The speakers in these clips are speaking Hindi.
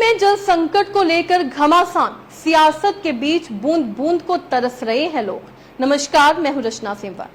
में जल संकट को लेकर घमासान सियासत के बीच बूंद बूंद को तरस रहे हैं लोग। नमस्कार, मैं हूं रचना सेमवार।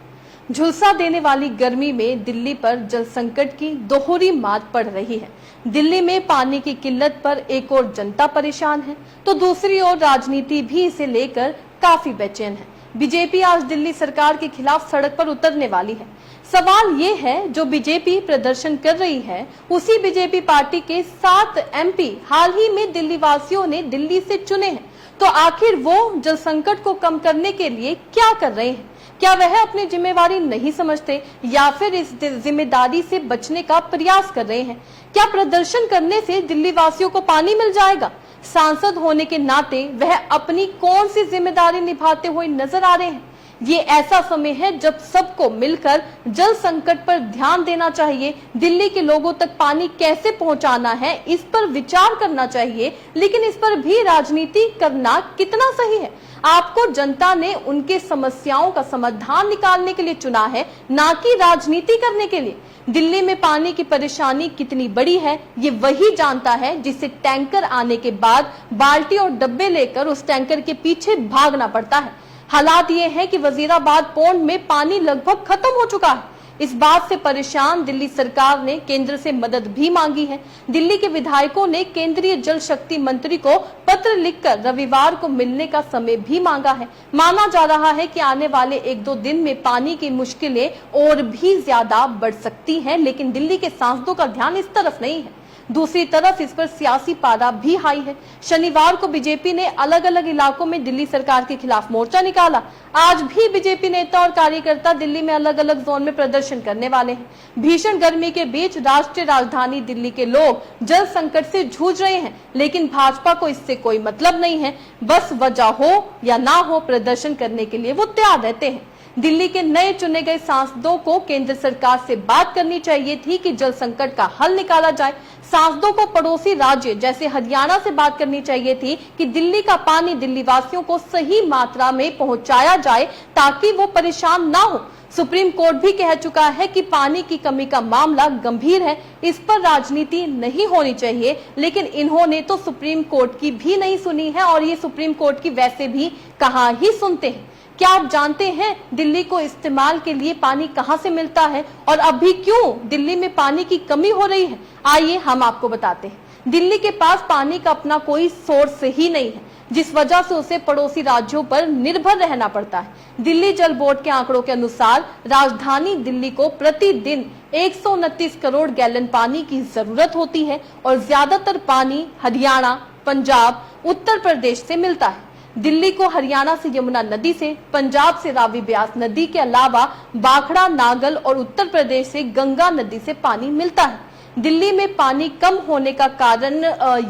झुलसा देने वाली गर्मी में दिल्ली पर जल संकट की दोहरी मात पड़ रही है। दिल्ली में पानी की किल्लत पर एक और जनता परेशान है, तो दूसरी ओर राजनीति भी इसे लेकर काफी बेचैन है। बीजेपी आज दिल्ली सरकार के खिलाफ सड़क पर उतरने वाली है। सवाल ये है, जो बीजेपी प्रदर्शन कर रही है, उसी बीजेपी पार्टी के 7 एमपी हाल ही में दिल्ली वासियों ने दिल्ली से चुने हैं। तो आखिर वो जल संकट को कम करने के लिए क्या कर रहे हैं? क्या वह अपनी जिम्मेवारी नहीं समझते या फिर इस जिम्मेदारी से बचने का प्रयास कर रहे हैं? क्या प्रदर्शन करने से दिल्ली वासियों को पानी मिल जाएगा? सांसद होने के नाते वह अपनी कौन सी जिम्मेदारी निभाते हुए नजर आ रहे हैं? ये ऐसा समय है जब सबको मिलकर जल संकट पर ध्यान देना चाहिए। दिल्ली के लोगों तक पानी कैसे पहुंचाना है, इस पर विचार करना चाहिए, लेकिन इस पर भी राजनीति करना कितना सही है? आपको जनता ने उनके समस्याओं का समाधान निकालने के लिए चुना है, ना कि राजनीति करने के लिए। दिल्ली में पानी की परेशानी कितनी बड़ी है, ये वही जानता है जिसे टैंकर आने के बाद बाल्टी और डब्बे लेकर उस टैंकर के पीछे भागना पड़ता है। हालात ये है कि वजीराबाद पोंड में पानी लगभग खत्म हो चुका है। इस बात से परेशान दिल्ली सरकार ने केंद्र से मदद भी मांगी है। दिल्ली के विधायकों ने केंद्रीय जल शक्ति मंत्री को पत्र लिखकर रविवार को मिलने का समय भी मांगा है। माना जा रहा है कि आने वाले 1-2 दिन में पानी की मुश्किलें और भी ज्यादा बढ़ सकती हैं, लेकिन दिल्ली के सांसदों का ध्यान इस तरफ नहीं है। दूसरी तरफ इस पर सियासी पारा भी हाई है। शनिवार को बीजेपी ने अलग अलग इलाकों में दिल्ली सरकार के खिलाफ मोर्चा निकाला। आज भी बीजेपी नेता और कार्यकर्ता दिल्ली में अलग अलग जोन में प्रदर्शन करने वाले हैं। भीषण गर्मी के बीच राष्ट्रीय राजधानी दिल्ली के लोग जल संकट से जूझ रहे हैं, लेकिन भाजपा को इससे कोई मतलब नहीं है। बस वजह हो या ना हो, प्रदर्शन करने के लिए वो तैयार रहते हैं। दिल्ली के नए चुने गए सांसदों को केंद्र सरकार से बात करनी चाहिए थी कि जल संकट का हल निकाला जाए। सांसदों को पड़ोसी राज्य जैसे हरियाणा से बात करनी चाहिए थी कि दिल्ली का पानी दिल्ली वासियों को सही मात्रा में पहुंचाया जाए, ताकि वो परेशान ना हो। सुप्रीम कोर्ट भी कह चुका है कि पानी की कमी का मामला गंभीर है, इस पर राजनीति नहीं होनी चाहिए, लेकिन इन्होंने तो सुप्रीम कोर्ट की भी नहीं सुनी है और ये सुप्रीम कोर्ट की वैसे भी कहाँ ही सुनते हैं। क्या आप जानते हैं दिल्ली को इस्तेमाल के लिए पानी कहां से मिलता है और अभी क्यों दिल्ली में पानी की कमी हो रही है? आइए हम आपको बताते हैं। दिल्ली के पास पानी का अपना कोई सोर्स ही नहीं है, जिस वजह से उसे पड़ोसी राज्यों पर निर्भर रहना पड़ता है। दिल्ली जल बोर्ड के आंकड़ों के अनुसार राजधानी दिल्ली को प्रतिदिन 129 करोड़ गैलन पानी की जरूरत होती है और ज्यादातर पानी हरियाणा, पंजाब, उत्तर प्रदेश से मिलता है। दिल्ली को हरियाणा से यमुना नदी से, पंजाब से रावी ब्यास नदी के अलावा बाखड़ा, नागल और उत्तर प्रदेश से गंगा नदी से पानी मिलता है। दिल्ली में पानी कम होने का कारण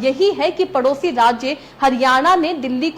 यही है कि पड़ोसी राज्य हरियाणा ने दिल्ली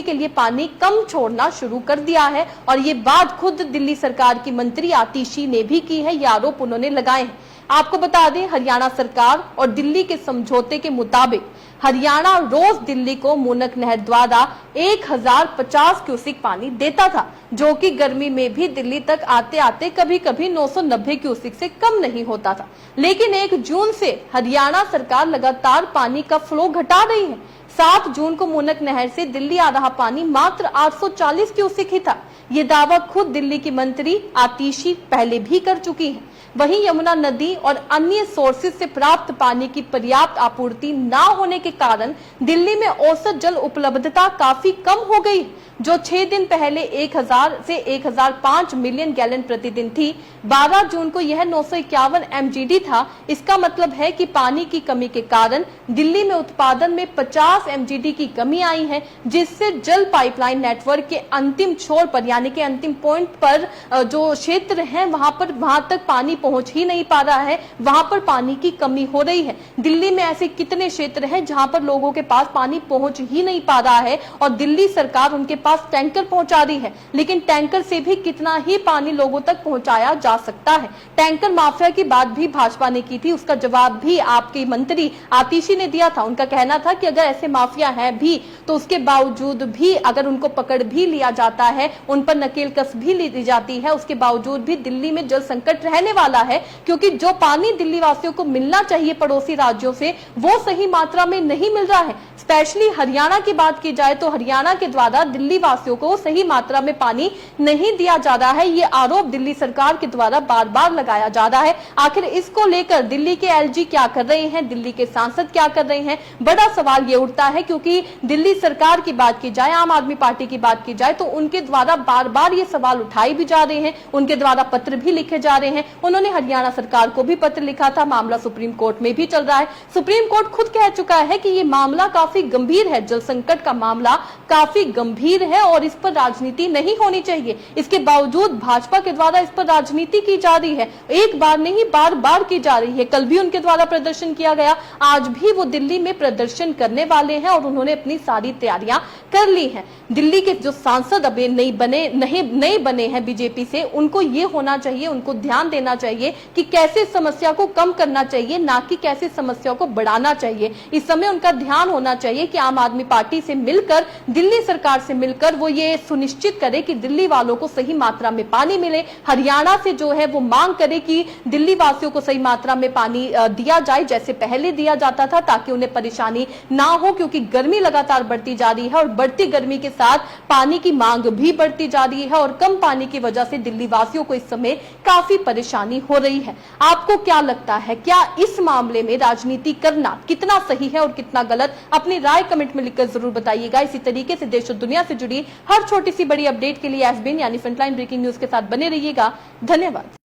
के लिए पानी कम छोड़ना शुरू कर दिया है और ये बात खुद दिल्ली सरकार की मंत्री आतिशी ने भी की है। ये आरोप उन्होंने लगाए हैं। आपको बता दें, हरियाणा सरकार और दिल्ली के समझौते के मुताबिक हरियाणा रोज दिल्ली को मूनक नहर द्वारा 1050 क्यूसिक पानी देता था, जो कि गर्मी में भी दिल्ली तक आते आते कभी कभी 990 क्यूसिक से कम नहीं होता था। लेकिन 1 जून से हरियाणा सरकार लगातार पानी का फ्लो घटा रही है। 7 जून को मूनक नहर से दिल्ली आ रहा पानी मात्र 840 क्यूसिक ही था। ये दावा खुद दिल्ली की मंत्री आतिशी पहले भी कर चुकी है। वहीं यमुना नदी और अन्य सोर्सेज से प्राप्त पानी की पर्याप्त आपूर्ति न होने के कारण दिल्ली में औसत जल उपलब्धता काफी कम हो गई, जो 6 दिन पहले 1000 से 1005 मिलियन गैलन प्रतिदिन थी। 12 जून को यह 951 MGD था। इसका मतलब है कि पानी की कमी के कारण दिल्ली में उत्पादन में 50 MGD की कमी आई है, जिससे जल पाइपलाइन नेटवर्क के अंतिम छोर पर यानी कि अंतिम पॉइंट पर जो क्षेत्र है वहां तक पानी पहुंच ही नहीं पा रहा है, वहां पर पानी की कमी हो रही है। दिल्ली में ऐसे कितने क्षेत्र हैं जहां पर लोगों के पास पानी पहुंच ही नहीं पा रहा है और दिल्ली सरकार उनके पास टैंकर पहुंचा रही है, लेकिन टैंकर से भी कितना ही पानी लोगों तक पहुंचाया जा सकता है। टैंकर माफिया की बात भी भाजपा ने की थी, उसका जवाब भी आपके मंत्री आतिशी ने दिया था। उनका कहना था कि अगर ऐसे माफिया है भी तो उसके बावजूद भी अगर उनको पकड़ भी लिया जाता है, उन पर नकेल कस भी ली जाती है, उसके बावजूद भी दिल्ली में जल संकट रहने वाला है, क्योंकि जो पानी दिल्ली वासियों को मिलना चाहिए पड़ोसी राज्यों से वो सही मात्रा में नहीं मिल रहा है। स्पेशली हरियाणा की बात की जाए तो हरियाणा के द्वारा दिल्ली वासियों को सही मात्रा में पानी नहीं दिया जा रहा है। ये आरोप दिल्ली सरकार के द्वारा बार बार लगाया जा रहा है। आखिर इसको लेकर दिल्ली के एलजी क्या कर रहे हैं, दिल्ली के सांसद क्या कर रहे हैं, बड़ा सवाल ये उठता है। क्योंकि दिल्ली सरकार की बात की जाए, आम आदमी पार्टी की बात की जाए तो उनके द्वारा बार बार ये सवाल उठाए भी जा रहे हैं, उनके द्वारा पत्र भी लिखे जा रहे हैं। उन्होंने हरियाणा सरकार को भी पत्र लिखा था, मामला सुप्रीम कोर्ट में भी चल रहा है। सुप्रीम कोर्ट खुद कह चुका है कि ये मामला काफी गंभीर है, जल संकट का मामला काफी गंभीर है और इस पर राजनीति नहीं होनी चाहिए। इसके बावजूद भाजपा के द्वारा इस पर राजनीति की जा रही है, एक बार नहीं बार बार की जा रही है। कल भी उनके द्वारा प्रदर्शन किया गया, आज भी वो दिल्ली में प्रदर्शन करने वाले हैं और उन्होंने अपनी सारी तैयारियां कर ली हैं। दिल्ली के जो सांसद अभी नहीं बने हैं बीजेपी से, उनको ये होना चाहिए, उनको ध्यान देना चाहिए कि कैसे समस्या को कम करना चाहिए, ना कि कैसे समस्या को बढ़ाना चाहिए। इस समय उनका ध्यान होना चाहिए कि आम आदमी पार्टी से मिलकर, दिल्ली सरकार से मिलकर वो ये सुनिश्चित करे कि दिल्ली वालों को सही मात्रा में पानी मिले। हरियाणा से जो है वो मांग करे कि दिल्ली वासियों को सही मात्रा में पानी दिया जाए जैसे पहले दिया जाता था, ताकि उन्हें परेशानी ना हो। क्योंकि गर्मी लगातार बढ़ती जा रही है और बढ़ती गर्मी के साथ पानी की मांग भी बढ़ती जा रही है और कम पानी की वजह से दिल्ली वासियों को इस समय काफी परेशानी हो रही है। आपको क्या लगता है, क्या इस मामले में राजनीति करना कितना सही है और कितना गलत? अपनी राय कमेंट में लिखकर जरूर बताइएगा। इसी तरीके से देश और दुनिया से जुड़ी हर छोटी सी बड़ी अपडेट के लिए एसबीएन यानी फ्रंटलाइन ब्रेकिंग न्यूज के साथ बने रहिएगा। धन्यवाद।